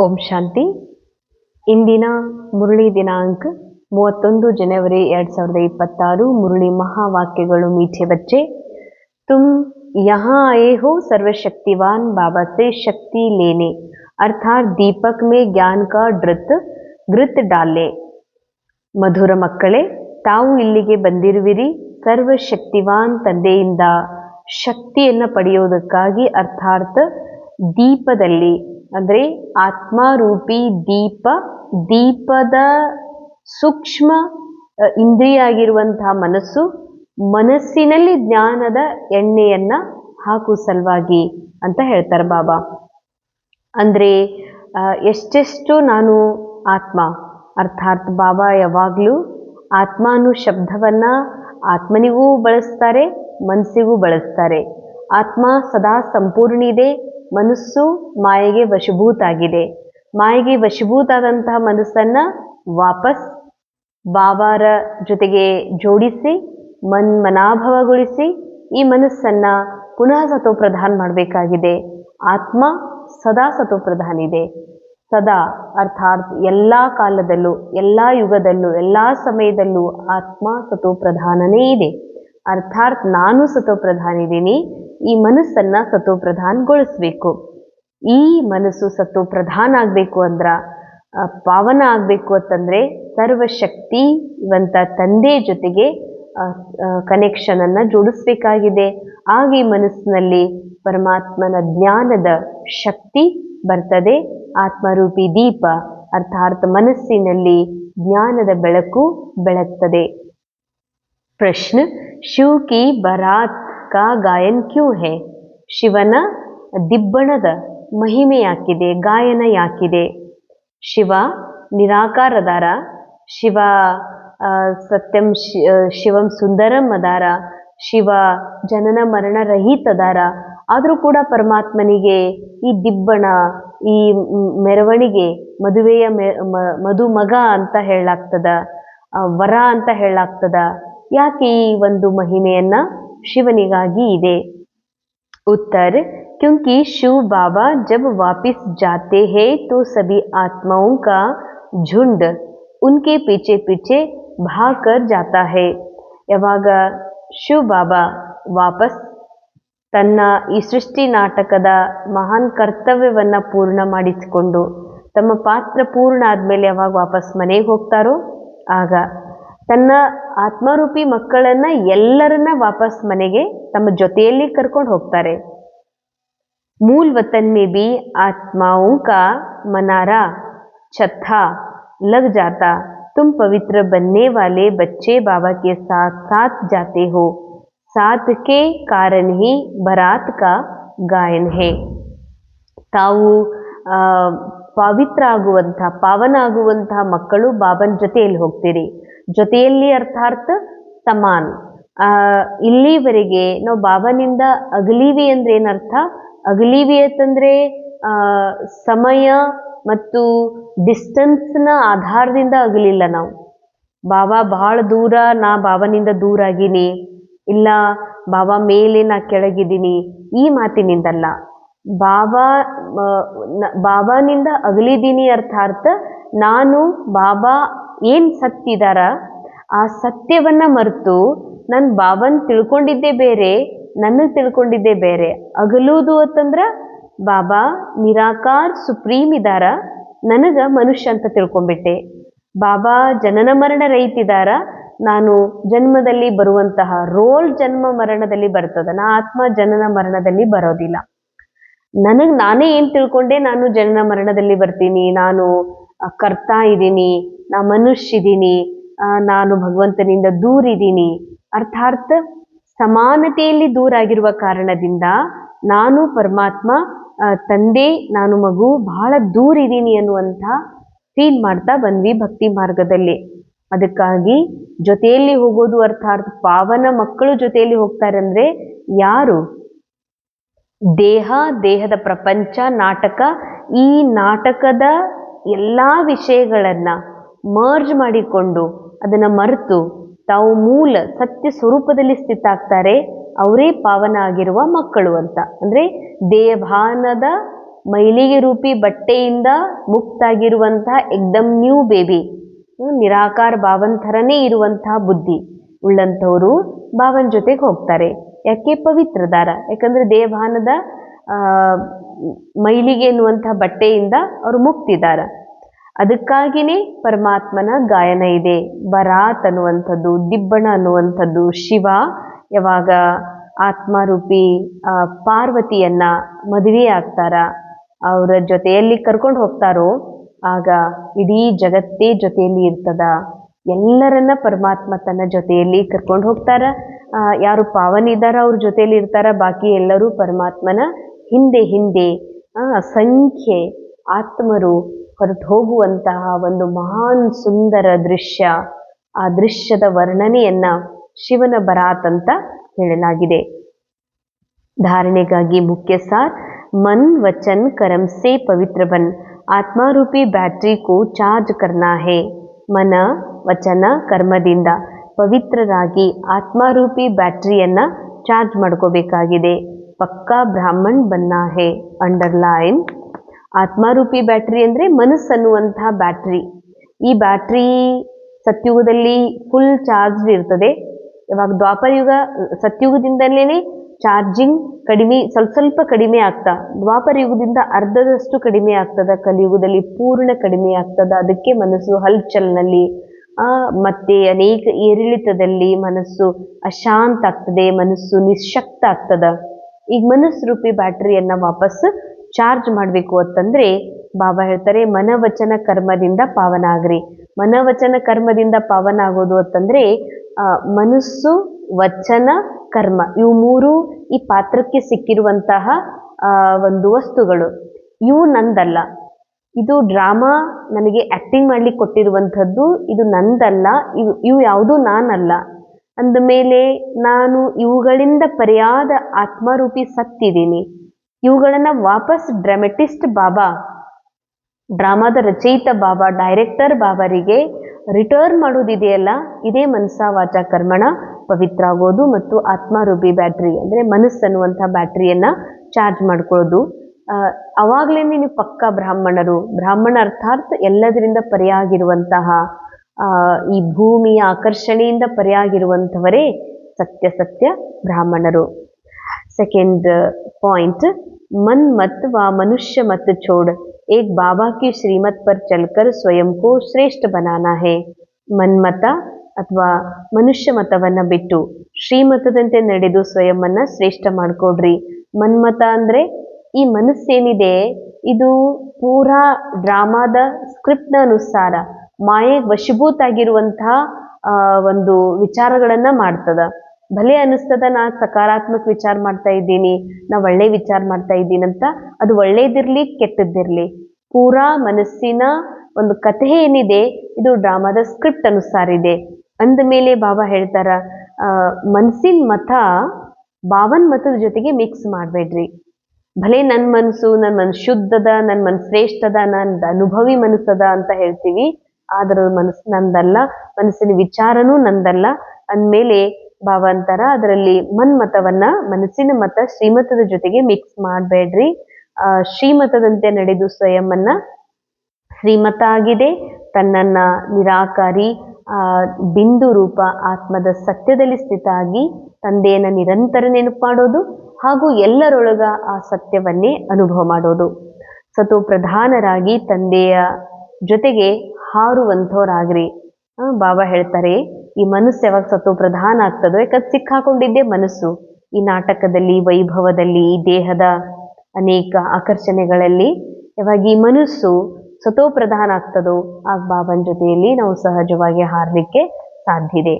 ಓಂ ಶಾಂತಿ. ಇಂದಿನ ಮುರಳಿ ದಿನಾಂಕ 31 ಜನವರಿ 2026. ಮುರಳಿ ಮಹಾವಾಕ್ಯಗಳು. मीठे बच्चे, तुम यहाँ आए हो सर्वशक्तिवान बाबा से शक्ति लेने, अर्थात दीपक में ज्ञान का घृत डाले. ಮಧುರ ಮಕ್ಕಳೇ, ತಾವು ಇಲ್ಲಿಗೆ ಬಂದಿರುವಿರಿ ಸರ್ವಶಕ್ತಿವಾನ್ ತಂದೆಯಿಂದ ಶಕ್ತಿಯನ್ನು ಪಡೆಯೋದಕ್ಕಾಗಿ. ಅರ್ಥಾತ್ ದೀಪದಲ್ಲಿ ಅಂದರೆ ಆತ್ಮಾರೂಪಿ ದೀಪದ ಸೂಕ್ಷ್ಮ ಇಂದ್ರಿಯ ಆಗಿರುವಂತಹ ಮನಸ್ಸಿನಲ್ಲಿ ಜ್ಞಾನದ ಎಣ್ಣೆಯನ್ನ ಹಾಕುವ ಸಲುವಾಗಿ ಅಂತ ಹೇಳ್ತಾರೆ ಬಾಬಾ. ಅಂದ್ರೆ ಎಷ್ಟೆಷ್ಟು ನಾನು ಆತ್ಮ, ಅರ್ಥಾತ್ ಬಾಬಾ ಯಾವಾಗಲೂ ಆತ್ಮ ಅನ್ನೋ ಶಬ್ದವನ್ನ ಆತ್ಮನಿಗೂ ಬಳಸ್ತಾರೆ, ಮನಸ್ಸಿಗೂ ಬಳಸ್ತಾರೆ. ಆತ್ಮ ಸದಾ ಸಂಪೂರ್ಣ ಇದೆ, ಮನಸ್ಸು ಮಾಯೆಗೆ ವಶಭೂತ ಆಗಿದೆ. ಮಾಯೆಗೆ ವಶಭೂತ ಆದಂತಹ ಮನಸ್ಸನ್ನ ವಾಪಸ್ ಬಾಬಾರ ಜೊತೆಗೆ ಜೋಡಿಸಿ ಮನಾಭವಗೊಳಿಸಿ ಈ ಮನಸ್ಸನ್ನ ಪುನಃ ಸತೋಪ್ರಧಾನ ಮಾಡಬೇಕಾಗಿದೆ. ಆತ್ಮ ಸದಾ ಸತೋಪ್ರಧಾನ ಇದೆ. ಸದಾ ಅರ್ಥಾತ್ ಎಲ್ಲ ಕಾಲದಲ್ಲೂ, ಎಲ್ಲ ಯುಗದಲ್ಲೂ, ಎಲ್ಲ ಸಮಯದಲ್ಲೂ ಆತ್ಮ ಸತೋಪ್ರಧಾನನೇ ಇದೆ. ಅರ್ಥಾತ್ ನಾನು ಸತೋಪ್ರಧಾನ ಇದ್ದೀನಿ. ಈ ಮನಸ್ಸನ್ನ ಸತೋಪ್ರಧಾನಗೊಳಿಸ್ಬೇಕು. ಈ ಮನಸ್ಸು ಸತೋಪ್ರಧಾನ ಆಗಬೇಕು ಅಂದ್ರ, ಪಾವನ ಆಗಬೇಕು ಅಂತಂದ್ರೆ ಸರ್ವಶಕ್ತಿವಂತ ತಂದೆ ಜೊತೆಗೆ ಕನೆಕ್ಷನ್ ಅನ್ನ ಜೋಡಿಸ್ಬೇಕಾಗಿದೆ. ಆಗ ಈ ಮನಸ್ಸಿನಲ್ಲಿ ಪರಮಾತ್ಮನ ಜ್ಞಾನದ ಶಕ್ತಿ ಬರ್ತದೆ. ಆತ್ಮರೂಪಿ ದೀಪ ಅರ್ಥಾತ್ ಮನಸ್ಸಿನಲ್ಲಿ ಜ್ಞಾನದ ಬೆಳಕು ಬೆಳಗ್ತದೆ. ಪ್ರಶ್ನ: ಶಿವ ಕಿ ಬರಾತ್ ಕಾ ಗಾಯನ ಕ್ಯೂ ಹೇ? ಶಿವನ ದಿಬ್ಬಣದ ಮಹಿಮೆ ಯಾಕಿದೆ, ಗಾಯನ ಯಾಕಿದೆ? ಶಿವ ನಿರಾಕಾರದಾರ, ಶಿವ ಸತ್ಯಂ ಶಿವಂ ಸುಂದರಂ ಅದಾರ, ಶಿವ ಜನನ ಮರಣ ರಹಿತದಾರ. ಆದರೂ ಕೂಡ ಪರಮಾತ್ಮನಿಗೆ ಈ ದಿಬ್ಬಣ, ಈ ಮೆರವಣಿಗೆ, ಮದುವೆಯ ಮದುಮಗ ಅಂತ ಹೇಳಲಾಗ್ತದ, ವರ ಅಂತ ಹೇಳಲಾಗ್ತದ. ಯಾಕೆ ಈ ಒಂದು ಮಹಿಮೆಯನ್ನ ಶಿವನಿಗಾಗಿ ಇದೆ? उत्तर: क्योंकि शिव बाबा जब वापिस जाते हैं तो सभी आत्माओं का झुंड उनके पीछे पीछे भाग कर जाता है. ಯಾವಾಗ ಶಿವ್ ಬಾಬಾ ವಾಪಸ್ ತನ್ನ ಈ ಸೃಷ್ಟಿ ನಾಟಕದ ಮಹಾನ್ ಕರ್ತವ್ಯವನ್ನ ಪೂರ್ಣ ಮಾಡಿಸಿಕೊಂಡು ತಮ್ಮ ಪಾತ್ರ ಪೂರ್ಣ ಆದ್ಮೇಲೆ ಯಾವಾಗ ವಾಪಸ್ ಮನೆಗೆ ಹೋಗ್ತಾರೋ ಆಗ ತನ್ನ ಆತ್ಮರೂಪಿ ಮಕ್ಕಳನ್ನ ಎಲ್ಲರನ್ನ ವಾಪಸ್ ಮನೆಗೆ ತಮ್ಮ ಜೊತೆಯಲ್ಲಿ ಕರ್ಕೊಂಡು ಹೋಗ್ತಾರೆ. मूल वतन में भी आत्माओं का मनारा छत्था लग जाता. तुम पवित्र बनने वाले बच्चे बाबा के साथ साथ जाते हो. साथ के कारण ही बरात का गायन है. ತಾವು ಪವಿತ್ರ ಆಗುವಂಥ, ಪಾವನ ಆಗುವಂತಹ ಮಕ್ಕಳು ಬಾಬನ ಜೊತೆಯಲ್ಲಿ ಹೋಗ್ತೀರಿ. ಜೊತೆಯಲ್ಲಿ ಅರ್ಥಾತ್ ಸಮಾನ್. ಇಲ್ಲಿವರೆಗೆ ನಾವು ಬಾಬನಿಂದ ಅಗಲೀವಿ ಅಂದ್ರೆ ಏನರ್ಥ? ಅಗಲೀವಿ ಅಂತಂದ್ರೆ ಸಮಯ ಮತ್ತು ಡಿಸ್ಟೆನ್ಸ್ನ ಆಧಾರದಿಂದ ಅಗಲಿಲ್ಲ ನಾವು. ಬಾಬಾ ಬಹಳ ದೂರ, ನಾ ಬಾಬನಿಂದ ದೂರ ಆಗೀನಿ, ಇಲ್ಲ ಬಾಬಾ ಮೇಲೆ ನಾ ಕೆಳಗಿದ್ದೀನಿ, ಈ ಮಾತಿನಿಂದಲ್ಲ. ಬಾಬಾನಿಂದ ಅಗಲಿದ್ದೀನಿ ಅರ್ಥಾತ್ ನಾನು ಬಾಬಾ ಏನ್ ಸತ್ತಿದಾರ ಆ ಸತ್ಯವನ್ನ ಮರೆತು ನಾನು ಬಾಬನ್ ತಿಳ್ಕೊಂಡಿದ್ದೇ ಬೇರೆ, ನನಗೆ ತಿಳ್ಕೊಂಡಿದ್ದೇ ಬೇರೆ. ಅಗಲುವುದು ಅಂತಂದ್ರ ಬಾಬಾ ನಿರಾಕಾರ್ ಸುಪ್ರೀಂ ಇದಾರ, ನನಗ ಮನುಷ್ಯ ಅಂತ ತಿಳ್ಕೊಂಡ್ಬಿಟ್ಟೆ. ಬಾಬಾ ಜನನ ಮರಣ ರಹಿತಿದಾರ, ನಾನು ಜನ್ಮದಲ್ಲಿ ಬರುವಂತಹ ರೋಲ್ ಜನ್ಮ ಮರಣದಲ್ಲಿ ಬರ್ತದ, ನಾ ಆತ್ಮ ಜನನ ಮರಣದಲ್ಲಿ ಬರೋದಿಲ್ಲ. ನನಗ್ ನಾನೇ ಏನ್ ತಿಳ್ಕೊಂಡೆ, ನಾನು ಜನನ ಮರಣದಲ್ಲಿ ಬರ್ತೀನಿ, ನಾನು ಕರ್ತಾ ಇದ್ದೀನಿ, ನಾ ಮನುಷ್ಯ ಇದ್ದೀನಿ, ನಾನು ಭಗವಂತನಿಂದ ದೂರ ಇದ್ದೀನಿ. ಅರ್ಥಾತ್ ಸಮಾನತೆಯಲ್ಲಿ ದೂರ ಆಗಿರುವ ಕಾರಣದಿಂದ ನಾನು ಪರಮಾತ್ಮ ತಂದೆ, ನಾನು ಮಗು ಬಹಳ ದೂರ ಇದ್ದೀನಿ ಅನ್ನುವಂಥ ಫೀಲ್ ಮಾಡ್ತಾ ಬಂದ್ವಿ ಭಕ್ತಿ ಮಾರ್ಗದಲ್ಲಿ. ಅದಕ್ಕಾಗಿ ಜೊತೆಯಲ್ಲಿ ಹೋಗೋದು ಅರ್ಥಾತ್ ಪಾವನ ಮಕ್ಕಳು ಜೊತೆಯಲ್ಲಿ ಹೋಗ್ತಾರೆ. ಅಂದ್ರೆ ಯಾರು ದೇಹದ ಪ್ರಪಂಚ ನಾಟಕ, ಈ ನಾಟಕದ ಎಲ್ಲಾ ವಿಷಯಗಳನ್ನ ಮರ್ಜ್ ಮಾಡಿಕೊಂಡು ಅದನ್ನ ಮರೆತು ತಾವು ಮೂಲ ಸತ್ಯ ಸ್ವರೂಪದಲ್ಲಿ ಸ್ಥಿತ ಆಗ್ತಾರೆ, ಅವರೇ ಪಾವನ ಆಗಿರುವ ಮಕ್ಕಳು ಅಂತ. ಅಂದ್ರೆ ದೇಹಭಾನದ ಮೈಲಿಗೆ ರೂಪಿ ಬಟ್ಟೆಯಿಂದ ಮುಕ್ತಾಗಿರುವಂತಹ ಎಕ್ದಮ್ ನ್ಯೂ ಬೇಬಿ, ನಿರಾಕಾರ ಭಾವನ್ ಥರನೇ ಇರುವಂತಹ ಬುದ್ಧಿ ಉಳ್ಳಂಥವರು ಭಾವನ ಜೊತೆಗೆ ಹೋಗ್ತಾರೆ. ಯಾಕೆ? ಪವಿತ್ರದಾರ. ಯಾಕಂದ್ರೆ ದೇವಭಾನದ ಮೈಲಿಗೆ ಎನ್ನುವಂತಹ ಬಟ್ಟೆಯಿಂದ ಅವರು ಮುಕ್ತಿದಾರ. ಅದಕ್ಕಾಗಿನೇ ಪರಮಾತ್ಮನ ಗಾಯನ ಇದೆ. ಬರಾತ್ ಅನ್ನುವಂಥದ್ದು, ದಿಬ್ಬಣ ಅನ್ನುವಂಥದ್ದು. ಶಿವ ಯಾವಾಗ ಆತ್ಮರೂಪಿ ಪಾರ್ವತಿಯನ್ನ ಮದುವೆ ಆಗ್ತಾರ, ಅವರ ಜೊತೆಯಲ್ಲಿ ಕರ್ಕೊಂಡು ಹೋಗ್ತಾರೋ ಆಗ ಇಡೀ ಜಗತ್ತೇ ಜೊತೆಯಲ್ಲಿ ಇರ್ತದ. ಎಲ್ಲರನ್ನ ಪರಮಾತ್ಮ ತನ್ನ ಜೊತೆಯಲ್ಲಿ ಕರ್ಕೊಂಡು ಹೋಗ್ತಾರ. ಯಾರು ಪಾವನಿದಾರ ಅವ್ರ ಜೊತೆಯಲ್ಲಿ ಇರ್ತಾರ, ಬಾಕಿ ಎಲ್ಲರೂ ಪರಮಾತ್ಮನ ಹಿಂದೆ ಹಿಂದೆ ಅಸಂಖ್ಯೆ ಆತ್ಮರು ಹೊರಟು ಹೋಗುವಂತಹ ಒಂದು ಮಹಾನ್ ಸುಂದರ ದೃಶ್ಯ. ಆ ದೃಶ್ಯದ ವರ್ಣನೆಯನ್ನ ಶಿವನ ಬರಾತ್ ಅಂತ ಹೇಳಲಾಗಿದೆ. धारणे मुख्य सार मन वचन कर्म से पवित्र बन आत्मा रूपी बैटरी को चार्ज करना है. मन वचन कर्मದಿಂದ ಪವಿತ್ರರಾಗಿ ಆತ್ಮಾರೂಪಿ ಬ್ಯಾಟರಿಯನ್ನ ಚಾರ್ಜ್ ಮಾಡ್ಕೋಬೇಕಾಗಿದೆ. ಪಕ್ಕಾ ಬ್ರಾಹ್ಮಣ್ ಬನ್ನ ಹೇ. ಅಂಡರ್ಲೈನ್. ಆತ್ಮಾರೂಪಿ ಬ್ಯಾಟರಿ ಅಂದ್ರೆ ಮನಸ್ಸನ್ನುವಂತಹ ಬ್ಯಾಟರಿ. ಈ ಬ್ಯಾಟರಿ ಸತ್ಯುಗದಲ್ಲಿ ಫುಲ್ ಚಾರ್ಜ್ ಇರ್ತದೆ. ಇವಾಗ ದ್ವಾಪರ ಯುಗ ಸತ್ಯುಗದಿಂದಲೇ ಚಾರ್ಜಿಂಗ್ ಕಡಿಮೆ, ಸ್ವಲ್ಪ ಕಡಿಮೆ ಆಗ್ತಾ, ದ್ವಾಪರ ಯುಗದಿಂದ ಅರ್ಧದಷ್ಟು ಕಡಿಮೆ ಆಗ್ತದ, ಕಲಿಯುಗದಲ್ಲಿ ಪೂರ್ಣ ಕಡಿಮೆ ಆಗ್ತದ. ಅದಕ್ಕೆ ಮನಸ್ಸು ಹಲ್ಚಲ್ನಲ್ಲಿ ಮತ್ತೆ ಅನೇಕ ಏರಿಳಿತದಲ್ಲಿ ಮನಸ್ಸು ಅಶಾಂತ ಆಗ್ತದೆ, ಮನಸ್ಸು ನಿಶಕ್ತ ಆಗ್ತದ. ಈಗ ಮನಸ್ಸು ರೂಪಿ ಬ್ಯಾಟರಿಯನ್ನ ವಾಪಸ್ ಚಾರ್ಜ್ ಮಾಡಬೇಕು ಅಂತಂದ್ರೆ ಬಾಬಾ ಹೇಳ್ತಾರೆ ಮನವಚನ ಕರ್ಮದಿಂದ ಪಾವನ ಆಗ್ರಿ. ಮನವಚನ ಕರ್ಮದಿಂದ ಪಾವನ ಆಗೋದು ಅಂತಂದ್ರೆ ಮನಸ್ಸು, ವಚನ, ಕರ್ಮ ಇವು ಮೂರು ಈ ಪಾತ್ರಕ್ಕೆ ಸಿಕ್ಕಿರುವಂತಹ ಒಂದು ವಸ್ತುಗಳು. ಇವು ನಂದಲ್ಲ, ಇದು ಡ್ರಾಮಾ ನನಗೆ ಆಕ್ಟಿಂಗ್ ಮಾಡ್ಲಿಕ್ಕೆ ಕೊಟ್ಟಿರುವಂಥದ್ದು, ಇದು ನಂದಲ್ಲ, ಇವು ಯಾವುದೂ ನಾನಲ್ಲ ಅಂದ ಮೇಲೆ ನಾನು ಇವುಗಳಿಂದ ಪರ್ಯಾದ ಆತ್ಮರೂಪಿ ಸತ್ತಿದ್ದೀನಿ. ಇವುಗಳನ್ನ ವಾಪಸ್ ಡ್ರಾಮೆಟಿಸ್ಟ್ ಬಾಬಾ, ಡ್ರಾಮಾದ ರಚಯಿತ ಬಾಬಾ, ಡೈರೆಕ್ಟರ್ ಬಾಬರಿಗೆ ರಿಟರ್ನ್ ಮಾಡೋದಿದೆಯಲ್ಲ, ಇದೇ ಮನಸ ವಾಚ ಕರ್ಮಣ ಪವಿತ್ರ ಆಗೋದು ಮತ್ತು ಆತ್ಮರೂಪಿ ಬ್ಯಾಟ್ರಿ ಅಂದ್ರೆ ಮನಸ್ಸನ್ನುವಂತಹ ಬ್ಯಾಟ್ರಿಯನ್ನ ಚಾರ್ಜ್ ಮಾಡ್ಕೊಳ್ಳೋದು. ಅವಾಗ್ಲೇ ನೀವು ಪಕ್ಕಾ ಬ್ರಾಹ್ಮಣರು. ಬ್ರಾಹ್ಮಣ ಅರ್ಥಾತ್ ಎಲ್ಲದರಿಂದ ಪರ್ಯಾಗಿರುವಂತಹ, ಈ ಭೂಮಿಯ ಆಕರ್ಷಣೆಯಿಂದ ಪರ್ಯಾಗಿರುವಂಥವರೇ ಸತ್ಯ ಬ್ರಾಹ್ಮಣರು. सेकेंड पॉइंट, मन मत व मनुष्य मत छोड़ एक बाबा की श्रीमत पर चलकर स्वयं को श्रेष्ठ बनाना है. ಮನ್ಮತ ಅಥವಾ ಮನುಷ್ಯ ಮತವನ್ನ ಬಿಟ್ಟು ಶ್ರೀಮತದಂತೆ ನಡೆದು ಸ್ವಯಂವನ್ನ ಶ್ರೇಷ್ಠ ಮಾಡ್ಕೊಡ್ರಿ. ಮನ್ಮತ ಅಂದ್ರೆ ಈ ಮನಸ್ಸೇನಿದೆ ಇದು ಪೂರಾ ಡ್ರಾಮಾದ ಸ್ಕ್ರಿಪ್ಟ್ನ ಅನುಸಾರ ಮಾಯೆಗೆ ವಶೀಭೂತ ಆಗಿರುವಂತಹ ಒಂದು ವಿಚಾರಗಳನ್ನ ಮಾಡ್ತದ. ಭಲೆ ಅನಿಸ್ತದ ನಾ ಸಕಾರಾತ್ಮಕ ವಿಚಾರ ಮಾಡ್ತಾ ಇದ್ದೀನಿ, ನಾ ಒಳ್ಳೆ ವಿಚಾರ ಮಾಡ್ತಾ ಇದ್ದೀನಿ ಅಂತ. ಅದು ಒಳ್ಳೇದಿರ್ಲಿ ಕೆಟ್ಟದ್ದಿರ್ಲಿ, ಪೂರಾ ಮನಸ್ಸಿನ ಒಂದು ಕಥೆ ಏನಿದೆ ಇದು ಡ್ರಾಮಾದ ಸ್ಕ್ರಿಪ್ಟ್ ಅನುಸಾರ ಇದೆ. ಅಂದ ಮೇಲೆ ಬಾಬಾ ಹೇಳ್ತಾರ ಮನಸ್ಸಿನ ಮತ ಭಾವನ್ ಮತದ ಜೊತೆಗೆ ಮಿಕ್ಸ್ ಮಾಡಬೇಡ್ರಿ. ಭಲೆ ನನ್ನ ಮನಸ್ಸು ಶುದ್ಧದ, ನನ್ನ ಮನಸ್ಸು ಶ್ರೇಷ್ಠದ, ನನ್ನ ಅನುಭವಿ ಮನಸ್ಸದ ಅಂತ ಹೇಳ್ತೀವಿ. ಆದ್ರ ಮನಸ್ಸು ನಂದಲ್ಲ, ಮನಸ್ಸಿನ ವಿಚಾರನೂ ನಂದಲ್ಲ ಅಂದಮೇಲೆ ಬಾಬಾ ಅಂತಾರ ಅದರಲ್ಲಿ ಮನ್ಮತವನ್ನ, ಮನಸ್ಸಿನ ಮತ ಶ್ರೀಮತದ ಜೊತೆಗೆ ಮಿಕ್ಸ್ ಮಾಡಬೇಡ್ರಿ. ಶ್ರೀಮತದಂತೆ ನಡೆದು ಸ್ವಯಂವನ್ನ, ಶ್ರೀಮತ ಆಗಿದೆ ತನ್ನನ್ನ ನಿರಾಕಾರಿ ಬಿಂದು ರೂಪ ಆತ್ಮದ ಸತ್ಯದಲ್ಲಿ ಸ್ಥಿತ ಆಗಿ ತಂದೆಯನ್ನ ನಿರಂತರ ನೆನಪು ಮಾಡೋದು ಹಾಗೂ ಎಲ್ಲರೊಳಗ ಆ ಸತ್ಯವನ್ನೇ ಅನುಭವ ಮಾಡೋದು. ಸತೋ ಪ್ರಧಾನರಾಗಿ ತಂದೆಯ ಜೊತೆಗೆ ಹಾರುವಂಥವ್ರಾಗ್ರಿ. ಬಾಬಾ ಹೇಳ್ತಾರೆ ಈ ಮನಸ್ಸು ಯಾವಾಗ ಸತೋ ಪ್ರಧಾನ ಆಗ್ತದೋ, ಯಾಕಂದ್ರೆ ಸಿಕ್ಕಾಕೊಂಡಿದ್ದೇ ಮನಸ್ಸು ಈ ನಾಟಕದಲ್ಲಿ, ವೈಭವದಲ್ಲಿ, ಈ ದೇಹದ ಅನೇಕ ಆಕರ್ಷಣೆಗಳಲ್ಲಿ. ಯಾವಾಗ ಈ ಮನಸ್ಸು ಸತೋ ಪ್ರಧಾನ ಆಗ್ತದೋ ಆಗ ಬಾಬನ್ ಜೊತೆಯಲ್ಲಿ ನಾವು ಸಹಜವಾಗಿ ಹಾರಲಿಕ್ಕೆ ಸಾಧ್ಯ ಇದೆ.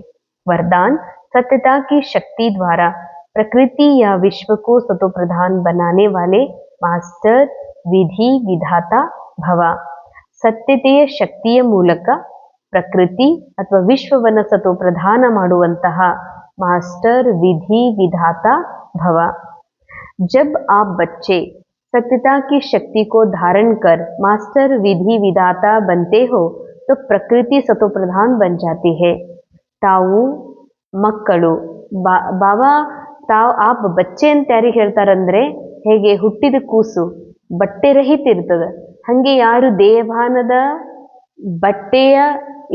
वरदान, सत्यता की शक्ति द्वारा प्रकृति या विश्व को सतो प्रधान बनाने वाले मास्टर विधि विधाता भव. ಸತ್ಯತೆಯ ಶಕ್ತಿಯ ಮೂಲಕ ಪ್ರಕೃತಿ ಅಥವಾ ವಿಶ್ವವನ್ನು ಸತೋ ಪ್ರಧಾನ ಮಾಡುವಂತಹ ಮಾಸ್ಟರ್ ವಿಧಿ ವಿಧಾತಾ ಭವ. जब आप बच्चे सत्यता की शक्ति को धारण कर मास्टर विधि विधाता बनते हो तो प्रकृति सतो प्रधान बन जाती है. ತಾವು ಮಕ್ಕಳು, ಬಾಬಾ ತಾವು ಆಪ್ ಬಚ್ಚೆ ಅಂತ ಯಾರಿಗೆ ಹೇಳ್ತಾರಂದ್ರೆ ಹೇಗೆ ಹುಟ್ಟಿದ ಕೂಸು ಬಟ್ಟೆ ರಹಿತ ಇರ್ತದ. ಹಂಗೆ ಯಾರು ದೇಹಭಾನದ ಬಟ್ಟೆಯ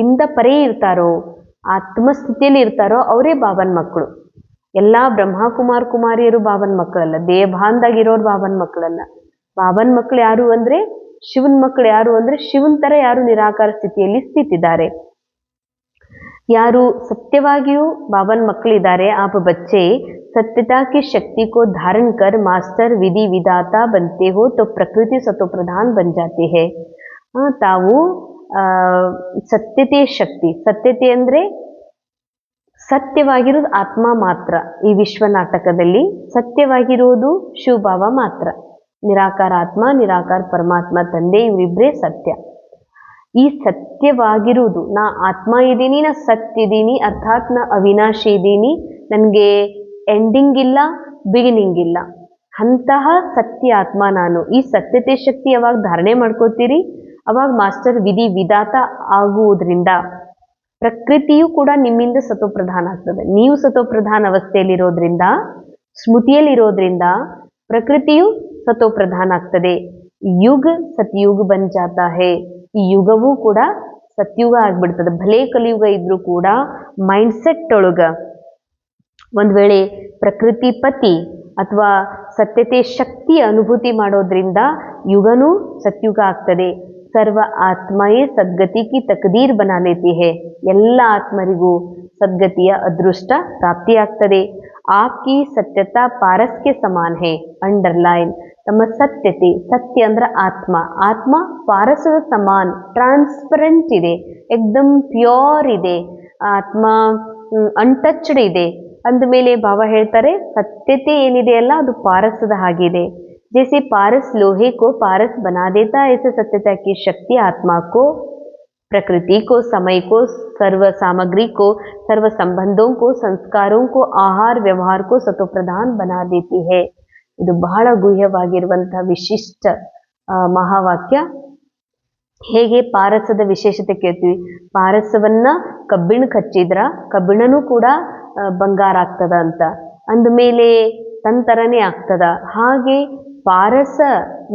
ಇಂದ ಪರೇ ಇರ್ತಾರೋ, ಆತ್ಮಸ್ಥಿತಿಯಲ್ಲಿ ಇರ್ತಾರೋ ಅವರೇ ಬಾಬನ್ ಮಕ್ಕಳು. ಎಲ್ಲಾ ಬ್ರಹ್ಮಕುಮಾರ್ ಕುಮಾರಿಯರು ಬಾಬನ್ ಮಕ್ಕಳಲ್ಲ, ದೇಹಭಾನದಾಗಿರೋರು ಬಾಬನ್ ಮಕ್ಕಳಲ್ಲ. ಬಾಬನ್ ಮಕ್ಕಳು ಯಾರು ಅಂದ್ರೆ ಶಿವನ್ ಮಕ್ಕಳು ಯಾರು ಅಂದ್ರೆ ಶಿವನ್ ತರ ಯಾರು ನಿರಾಕಾರ ಸ್ಥಿತಿಯಲ್ಲಿ ಸ್ಥಿತಿದ್ದಾರೆ, ಯಾರು ಸತ್ಯವಾಗಿಯೂ ಬಾಬನ್ ಮಕ್ಕಳಿದ್ದಾರೆ. आप बच्चे सत्यता की शक्ति को धारण कर मास्टर विधि विधाता बनते हो तो प्रकृति सतो प्रधान बन जाते हैं. ತಾವು ಸತ್ಯತೆ ಶಕ್ತಿ, ಸತ್ಯತೆ ಅಂದ್ರೆ ಸತ್ಯವಾಗಿರೋದು ಆತ್ಮ ಮಾತ್ರ. ಈ ವಿಶ್ವ ನಾಟಕದಲ್ಲಿ ಸತ್ಯವಾಗಿರೋದು ಶಿವಬಾಬಾ ಮಾತ್ರ. ನಿರಾಕಾರ ಆತ್ಮ, ನಿರಾಕಾರ ಪರಮಾತ್ಮ ತಂದೆ ಇವರಿಬ್ಬರೇ ಸತ್ಯ. ಈ ಸತ್ಯವಾಗಿರುವುದು, ನಾ ಆತ್ಮ ಇದ್ದೀನಿ, ನಾ ಸತ್ಯ ಇದ್ದೀನಿ, ಅರ್ಥಾತ್ ನಾ ಅವಿನಾಶಿ ಇದ್ದೀನಿ, ನನಗೆ ಎಂಡಿಂಗ್ ಇಲ್ಲ, ಬಿಗಿನಿಂಗ್ ಇಲ್ಲ, ಅಂತಹ ಸತ್ಯ ಆತ್ಮ ನಾನು. ಈ ಸತ್ಯತೆ ಶಕ್ತಿ ಯಾವಾಗ ಧಾರಣೆ ಮಾಡ್ಕೋತೀರಿ ಅವಾಗ ಮಾಸ್ಟರ್ ವಿಧಿ ವಿಧಾತ ಆಗುವುದರಿಂದ ಪ್ರಕೃತಿಯು ಕೂಡ ನಿಮ್ಮಿಂದ ಸತೋಪ್ರಧಾನ ಆಗ್ತದೆ. ನೀವು ಸತೋಪ್ರಧಾನ ಅವಸ್ಥೆಯಲ್ಲಿರೋದ್ರಿಂದ, ಸ್ಮೃತಿಯಲ್ಲಿರೋದ್ರಿಂದ ಪ್ರಕೃತಿಯು ಸತೋಪ್ರಧಾನ ಆಗ್ತದೆ. ಯುಗ ಸತ್ಯುಗ ಬನ್ ಜಾತಾ ಹೇ. ಈ ಯುಗವೂ ಕೂಡ ಸತ್ಯುಗ ಆಗ್ಬಿಡ್ತದೆ. ಭಲೇ ಕಲಿಯುಗ ಇದ್ರೂ ಕೂಡ ಮೈಂಡ್ಸೆಟ್ ಒಳಗ ಒಂದ್ ವೇಳೆ ಪ್ರಕೃತಿ ಪತಿ ಅಥವಾ ಸತ್ಯತೆ ಶಕ್ತಿಯ ಅನುಭೂತಿ ಮಾಡೋದ್ರಿಂದ ಯುಗನೂ ಸತ್ಯುಗ ಆಗ್ತದೆ. ಸರ್ವ ಆತ್ಮಯೇ ಸದ್ಗತಿ ಕಿ ತಕದೀರ್ ಬನಾ ಲೇತಿ ಹೇ. ಎಲ್ಲ ಆತ್ಮರಿಗೂ ಸದ್ಗತಿಯ ಅದೃಷ್ಟ ಪ್ರಾಪ್ತಿಯಾಗ್ತದೆ. ಆಪ್ಕಿ ಸತ್ಯತಾ ಪಾರಸ್ಗೆ ಸಮಾನ್ ಹೇ. ಅಂಡರ್ಲೈನ್, ತಮ್ಮ ಸತ್ಯತೆ, ಸತ್ಯ ಅಂದ್ರೆ ಆತ್ಮ, ಆತ್ಮ ಪಾರಸದ ಸಮಾನ್, ಟ್ರಾನ್ಸ್ಪರೆಂಟ್ ಇದೆ, ಎಕ್ದಮ್ ಪ್ಯೂರ್ ಇದೆ, ಆತ್ಮ ಅನ್ಟಚ್ಡ್ ಇದೆ. ಅಂದಮೇಲೆ ಬಾಬಾ ಹೇಳ್ತಾರೆ ಸತ್ಯತೆ ಏನಿದೆಯಲ್ಲ ಅದು ಪಾರಸದ ಹಾಗಿದೆ. जैसे पारस लोहे को पारस बना देता है, ऐसे सत्यता की शक्ति आत्मा को, प्रकृति को, समय को, सर्व सामग्री को, सर्व संबंधों को, संस्कारों को, आहार व्यवहार को सतोप्रधान बना देती है. ಇದು ಬಹಳ ಗುಹ್ಯವಾಗಿರುವಂತಹ ವಿಶಿಷ್ಟ ಮಹಾವಾಕ್ಯ. ಹೇಗೆ ಪಾರಸದ ವಿಶೇಷತೆ ಕೇಳ್ತೀವಿ, ಪಾರಸವನ್ನ ಕಬ್ಬಿಣ ಹಚ್ಚಿದ್ರ ಕಬ್ಬಿಣನೂ ಕೂಡ ಬಂಗಾರ ಆಗ್ತದ ಅಂತ ಅಂದಮೇಲೆ ತಂತರನೇ ಆಗ್ತದ. ಹಾಗೆ ಪಾರಸ,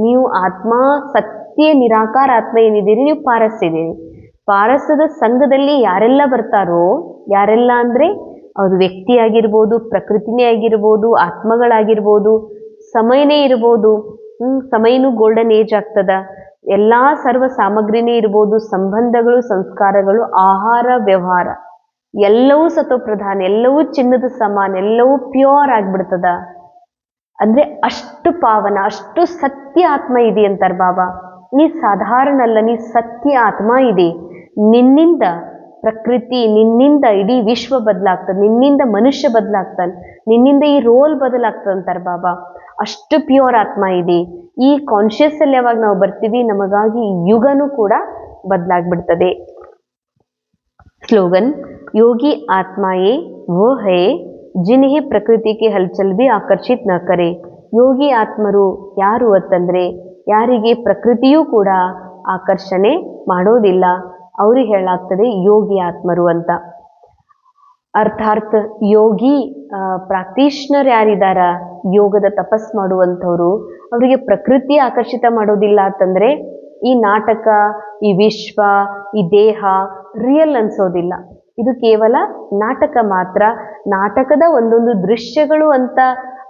ನೀವು ಆತ್ಮ ಸತ್ಯ ನಿರಾಕಾರ ಆತ್ಮ ಏನಿದ್ದೀರಿ, ನೀವು ಪಾರಸ ಇದ್ದೀರಿ. ಪಾರಸದ ಸಂಘದಲ್ಲಿ ಯಾರೆಲ್ಲ ಬರ್ತಾರೋ, ಯಾರೆಲ್ಲ ಅಂದ್ರೆ ಅದು ವ್ಯಕ್ತಿ ಆಗಿರ್ಬೋದು, ಪ್ರಕೃತಿನೇ ಆಗಿರ್ಬೋದು, ಆತ್ಮಗಳಾಗಿರ್ಬೋದು, ಸಮಯನೇ ಇರ್ಬೋದು. ಸಮಯನೂ ಗೋಲ್ಡನ್ ಏಜ್ ಆಗ್ತದ. ಎಲ್ಲಾ ಸರ್ವ ಸಾಮಗ್ರಿನೇ ಇರ್ಬೋದು, ಸಂಬಂಧಗಳು, ಸಂಸ್ಕಾರಗಳು, ಆಹಾರ ವ್ಯವಹಾರ ಎಲ್ಲವೂ ಸತೋಪ್ರಧಾನ, ಎಲ್ಲವೂ ಚಿನ್ನದ ಸಮಾನ, ಎಲ್ಲವೂ ಪ್ಯೂರ್ ಆಗ್ಬಿಡ್ತದ. ಅಂದ್ರೆ ಅಷ್ಟು ಪಾವನ, ಅಷ್ಟು ಸತ್ಯ ಆತ್ಮ ಇದೆ ಅಂತಾರೆ ಬಾಬಾ. ನೀ ಸಾಧಾರಣ ಅಲ್ಲ, ನೀ ಸತ್ಯ ಆತ್ಮ ಇದೆ. ನಿನ್ನಿಂದ ಪ್ರಕೃತಿ, ನಿನ್ನಿಂದ ಇಡೀ ವಿಶ್ವ ಬದಲಾಗ್ತದೆ, ನಿನ್ನಿಂದ ಮನುಷ್ಯ ಬದಲಾಗ್ತಾನೆ, ನಿನ್ನಿಂದ ಈ ರೋಲ್ ಬದಲಾಗ್ತದೆ ಅಂತಾರೆ ಬಾಬಾ. ಅಷ್ಟು ಪ್ಯೂರ್ ಆತ್ಮ ಇದೆ. ಈ ಕಾನ್ಶಿಯಸ್ ಅಲ್ಲಿ ಯಾವಾಗ ನಾವು ಬರ್ತೀವಿ, ನಮಗಾಗಿ ಯುಗನೂ ಕೂಡ ಬದಲಾಗ್ಬಿಡ್ತದೆ. ಸ್ಲೋಗನ್, ಯೋಗಿ ಆತ್ಮಾಯೇ वो है जिन्हें ಪ್ರಕೃತಿ ಕೆ ಹಲ್ಚಲ್ ಬಿ ಆಕರ್ಷಿತ್ ನ ಕರೆ. ಯೋಗಿ ಆತ್ಮರು ಯಾರು ಅಂತಂದ್ರೆ ಯಾರಿಗೆ ಪ್ರಕೃತಿಯೂ ಕೂಡ ಆಕರ್ಷಣೆ ಮಾಡೋದಿಲ್ಲ, ಅವ್ರಿಗೆ ಹೇಳಾಗ್ತದೆ ಯೋಗಿ ಆತ್ಮರು ಅಂತ. ಅರ್ಥಾತ್ ಯೋಗಿ ಪ್ರಾಕ್ಟೀಷನರ್ ಯಾರಿದಾರ, ಯೋಗದ ತಪಸ್ ಮಾಡುವಂಥವ್ರು, ಅವರಿಗೆ ಪ್ರಕೃತಿ ಆಕರ್ಷಿತ ಮಾಡೋದಿಲ್ಲ ಅಂತಂದ್ರೆ ಈ ನಾಟಕ, ಈ ವಿಶ್ವ, ಈ ದೇಹ ರಿಯಲ್ ಅನ್ಸೋದಿಲ್ಲ. ಇದು ಕೇವಲ ನಾಟಕ ಮಾತ್ರ, ನಾಟಕದ ಒಂದೊಂದು ದೃಶ್ಯಗಳು ಅಂತ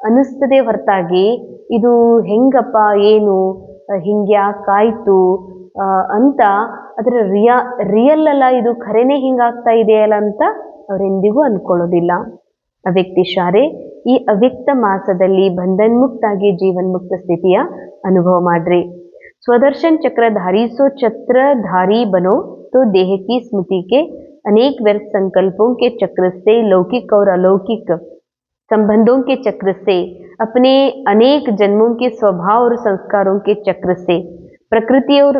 ಅನಿಸ್ತದೆ ಹೊರತಾಗಿ ಇದು ಹೆಂಗಪ್ಪ, ಏನು ಹಿಂಗ್ಯಾಕಾಯ್ತು ಅಂತ ಅದರ ರಿಯಲ್ ಅಲ್ಲ, ಇದು ಖರೇನೆ ಹಿಂಗಾಗ್ತಾ ಇದೆಯಲ್ಲ ಅಂತ ಅವರೆಂದಿಗೂ ಅನ್ಕೊಳ್ಳೋದಿಲ್ಲ. ಅವ್ಯಕ್ತ ಇಶಾರೆ, ಈ ಅವ್ಯಕ್ತ ಮಾಸದಲ್ಲಿ ಬಂಧನ್ಮುಕ್ತಾಗಿ ಜೀವನ್ಮುಕ್ತ ಸ್ಥಿತಿಯ ಅನುಭವ ಮಾಡ್ರಿ. स्वदर्शन चक्रधारी सो छत्रधारी बनो तो देह की स्मृति के अनेक व्यर्थ संकल्पों के चक्र से, लौकिक और अलौकिक संबंधों के चक्र से, अपने अनेक जन्मों के स्वभाव और संस्कारों के चक्र से, प्रकृति और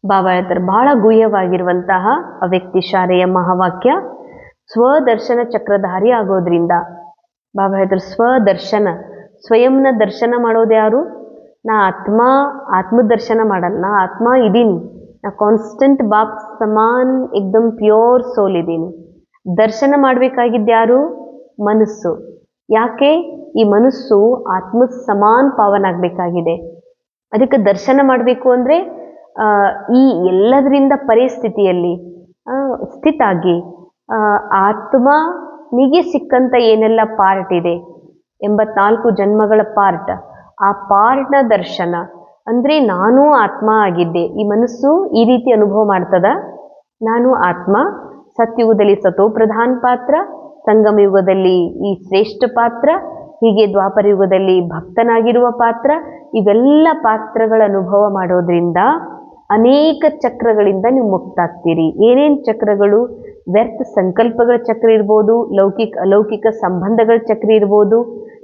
ಬಾಬಾ ಹೇಳ್ತಾರೆ ಬಹಳ ಗುಹ್ಯವಾಗಿರುವಂತಹ ಅವ್ಯಕ್ತಿಶಾರೆಯ ಮಹಾವಾಕ್ಯ. ಸ್ವದರ್ಶನ ಚಕ್ರಧಾರಿ ಆಗೋದ್ರಿಂದ ಬಾಬಾ ಹೇಳ್ತಾರೆ ಸ್ವದರ್ಶನ, ಸ್ವಯಂನ ದರ್ಶನ ಮಾಡೋದು ಯಾರು? ನಾ ಆತ್ಮದರ್ಶನ ಮಾಡಲ್ಲ, ನಾ ಆತ್ಮ ಇದ್ದೀನಿ, ನಾ ಕಾನ್ಸ್ಟೆಂಟ್ ಬಾಪ್ ಸಮಾನ್ ಏಕ್ದಮ್ ಪ್ಯೂರ್ ಸೋಲ್ ಇದ್ದೀನಿ. ದರ್ಶನ ಮಾಡಬೇಕಾಗಿದ್ಯಾರು? ಮನಸ್ಸು. ಯಾಕೆ? ಈ ಮನಸ್ಸು ಆತ್ಮ ಸಮಾನ್ ಪಾವನ ಆಗಬೇಕಾಗಿದೆ. ಅದಕ್ಕೆ ದರ್ಶನ ಮಾಡಬೇಕು ಅಂದರೆ ಈ ಎಲ್ಲದರಿಂದ ಪರಿಸ್ಥಿತಿಯಲ್ಲಿ ಸ್ಥಿತಾಗಿ ಆತ್ಮನಿಗೆ ಸಿಕ್ಕಂಥ ಏನೆಲ್ಲ ಪಾರ್ಟ್ ಇದೆ, 84 ಜನ್ಮಗಳ ಪಾರ್ಟ್, ಆ ಪಾರ್ಟ್ನ ದರ್ಶನ ಅಂದರೆ ನಾನೂ ಆತ್ಮ ಆಗಿದ್ದೆ. ಈ ಮನಸ್ಸು ಈ ರೀತಿ ಅನುಭವ ಮಾಡ್ತದ, ನಾನು ಆತ್ಮ. ಸತ್ಯುಗದಲ್ಲಿ ಸತೋ ಪ್ರಧಾನ ಪಾತ್ರ, ಸಂಗಮ ಯುಗದಲ್ಲಿ ಈ ಶ್ರೇಷ್ಠ ಪಾತ್ರ, ಹೀಗೆ ದ್ವಾಪರ ಯುಗದಲ್ಲಿ ಭಕ್ತನಾಗಿರುವ ಪಾತ್ರ. ಇವೆಲ್ಲ ಪಾತ್ರಗಳ ಅನುಭವ ಮಾಡೋದ್ರಿಂದ ಅನೇಕ ಚಕ್ರಗಳಿಂದ ನೀವು ಮುಕ್ತಾಗ್ತೀರಿ. ಏನೇನು ಚಕ್ರಗಳು? ವ್ಯರ್ಥ ಸಂಕಲ್ಪಗಳ ಚಕ್ರ ಇರ್ಬೋದು, ಲೌಕಿಕ ಅಲೌಕಿಕ ಸಂಬಂಧಗಳ ಚಕ್ರ ಇರ್ಬೋದು,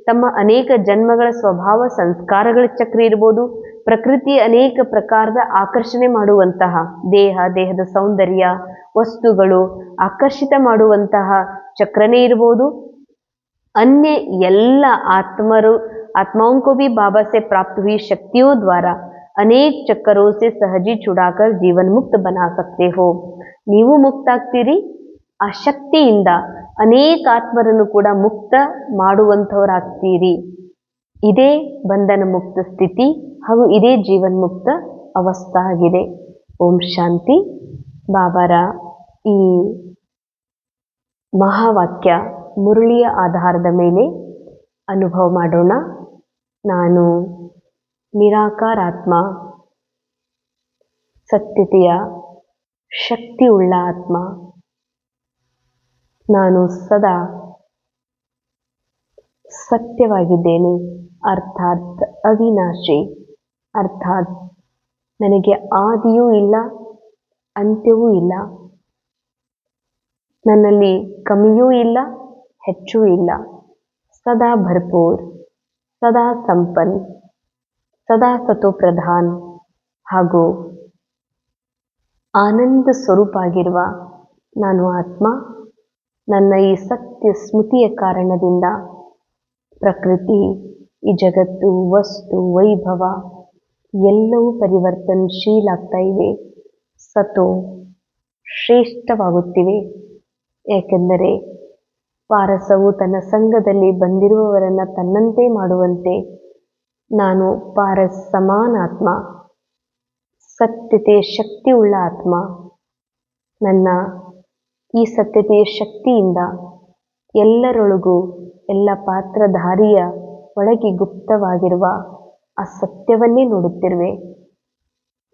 ತಮ್ಮ ಅನೇಕ ಜನ್ಮಗಳ ಸ್ವಭಾವ ಸಂಸ್ಕಾರಗಳ ಚಕ್ರ ಇರ್ಬೋದು, ಪ್ರಕೃತಿ ಅನೇಕ ಪ್ರಕಾರದ ಆಕರ್ಷಣೆ ಮಾಡುವಂತಹ ದೇಹದ ಸೌಂದರ್ಯ, ವಸ್ತುಗಳು ಆಕರ್ಷಿತ ಮಾಡುವಂತಹ ಚಕ್ರನೇ ಇರ್ಬೋದು. अन्य ಎಲ್ಲ आत्माओं को भी बाबा से प्राप्त हुई शक्तियों द्वारा अनेक चक्करों से सहजी छुड़ाकर जीवन मुक्त बना सकते हो. ನೀವು ಮುಕ್ತಾಗ್ತೀರಿ. ಆ ಶಕ್ತಿಯಿಂದ ಅನೇಕ ಆತ್ಮರನ್ನು ಕೂಡ ಮುಕ್ತ ಮಾಡುವಂಥವರಾಗ್ತೀರಿ. ಇದೇ ಬಂಧನ ಮುಕ್ತ ಸ್ಥಿತಿ ಹಾಗೂ ಇದೇ ಜೀವನ್ಮುಕ್ತ ಅವಸ್ಥಾ ಆಗಿದೆ. ಓಂ ಶಾಂತಿ. ಬಾಬಾರ ಈ ಮಹಾವಾಕ್ಯ ಮುರಳಿಯ ಆಧಾರದ ಮೇಲೆ ಅನುಭವ ಮಾಡೋಣ. ನಾನು ನಿರಾಕಾರಾತ್ಮ, ಸತ್ಯತೆಯ ಶಕ್ತಿಯುಳ್ಳ ಆತ್ಮ. ನಾನು ಸದಾ ಸತ್ಯವಾಗಿದ್ದೇನೆ, ಅರ್ಥಾತ್ ಅವಿನಾಶಿ. ಅರ್ಥಾತ್ ನನಗೆ ಆದಿಯೂ ಇಲ್ಲ, ಅಂತ್ಯವೂ ಇಲ್ಲ. ನನ್ನಲ್ಲಿ ಕಮಿಯೂ ಇಲ್ಲ, ಹೆಚ್ಚೂ ಇಲ್ಲ. ಸದಾ ಭರ್ಪೂರ್, ಸದಾ ಸಂಪನ್, ಸದಾ ಸತೋ ಪ್ರಧಾನ್ ಹಾಗೂ ಆನಂದ ಸ್ವರೂಪ ಆಗಿರುವ ನಾನು ಆತ್ಮ. ನನ್ನ ಈ ಸತ್ಯ ಸ್ಮೃತಿಯ ಕಾರಣದಿಂದ ಪ್ರಕೃತಿ, ಈ ಜಗತ್ತು, ವಸ್ತು, ವೈಭವ ಎಲ್ಲವೂ ಪರಿವರ್ತನಶೀಲ ಆಗ್ತಾ ಇವೆ. ಸತೋ ಶ್ರೇಷ್ಠವಾಗುತ್ತಿವೆ. ಏಕೆಂದರೆ ಪಾರಸವು ತನ್ನ ಸಂಘದಲ್ಲಿ ಬಂದಿರುವವರನ್ನು ತನ್ನಂತೆ ಮಾಡುವಂತೆ ನಾನು ಪಾರಸ್ ಸಮಾನಾತ್ಮ, ಸತ್ಯತೆಯ ಶಕ್ತಿಯುಳ್ಳ ಆತ್ಮ. ನನ್ನ ಈ ಸತ್ಯತೆಯ ಶಕ್ತಿಯಿಂದ ಎಲ್ಲರೊಳಗೂ, ಎಲ್ಲ ಪಾತ್ರಧಾರಿಯ ಒಳಗೆ ಗುಪ್ತವಾಗಿರುವ ಆ ಸತ್ಯವನ್ನೇ ನೋಡುತ್ತಿರುವೆ.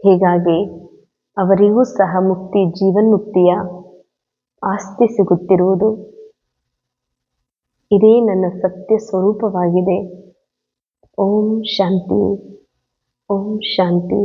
ಹೀಗಾಗಿ ಅವರಿಗೂ ಸಹ ಮುಕ್ತಿ, ಜೀವನ್ಮುಕ್ತಿಯ ಆಸ್ತಿ ಸಿಗುತ್ತಿರುವುದು. ಇದೇ ನನ್ನ ಸತ್ಯ ಸ್ವರೂಪವಾಗಿದೆ. ಓಂ ಶಾಂತಿ, ಓಂ ಶಾಂತಿ.